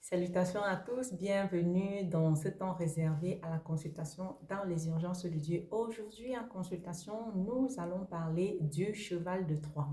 Salutations à tous, bienvenue dans ce temps réservé à la consultation dans les urgences de Dieu. Aujourd'hui en consultation, nous allons parler du cheval de Troie.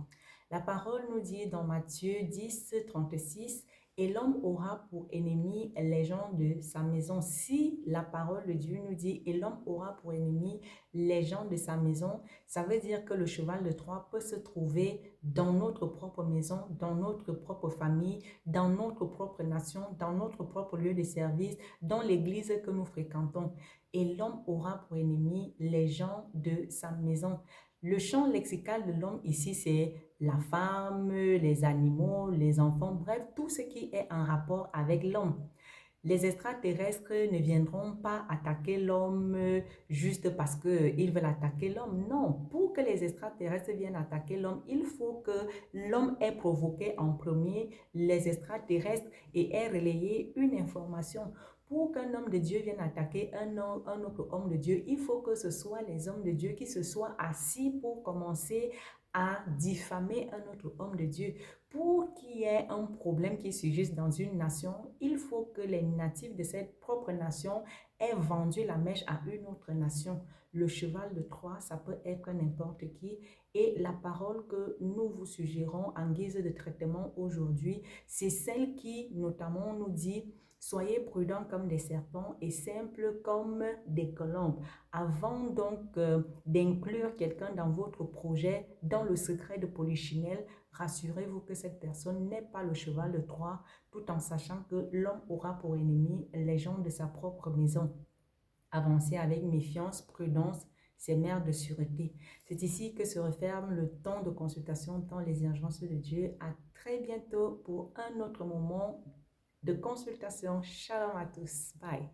La parole nous dit dans Matthieu 10, 36, et l'homme aura pour ennemi les gens de sa maison. Si la parole de Dieu nous dit et l'homme aura pour ennemi les gens de sa maison, ça veut dire que le cheval de Troie peut se trouver dans notre propre maison, dans notre propre famille, dans notre propre nation, dans notre propre lieu de service, dans l'église que nous fréquentons. Et l'homme aura pour ennemi les gens de sa maison. Le champ lexical de l'homme ici, c'est la femme, les animaux, les enfants, bref, tout ce qui est en rapport avec l'homme. Les extraterrestres ne viendront pas attaquer l'homme juste parce qu'ils veulent attaquer l'homme. Non, pour que les extraterrestres viennent attaquer l'homme, il faut que l'homme ait provoqué en premier les extraterrestres et ait relayé une information. Pour qu'un homme de Dieu vienne attaquer un autre homme de Dieu, il faut que ce soit les hommes de Dieu qui se soient assis pour commencer à diffamer un autre homme de Dieu. Pour qu'il y ait un problème qui surgisse dans une nation, il faut que les natifs de cette propre nation aient vendu la mèche à une autre nation. Le cheval de Troie, ça peut être n'importe qui. Et la parole que nous vous suggérons en guise de traitement aujourd'hui, c'est celle qui notamment nous dit: soyez prudents comme des serpents et simples comme des colombes. Avant donc d'inclure quelqu'un dans votre projet, dans le secret de Polichinelle, rassurez-vous que cette personne n'est pas le cheval de Troie, tout en sachant que l'homme aura pour ennemi les gens de sa propre maison. Avancez avec méfiance, prudence, c'est mère de sûreté. C'est ici que se referme le temps de consultation dans les urgences de Dieu. À très bientôt pour un autre moment de consultation. Shalom à tous. Bye.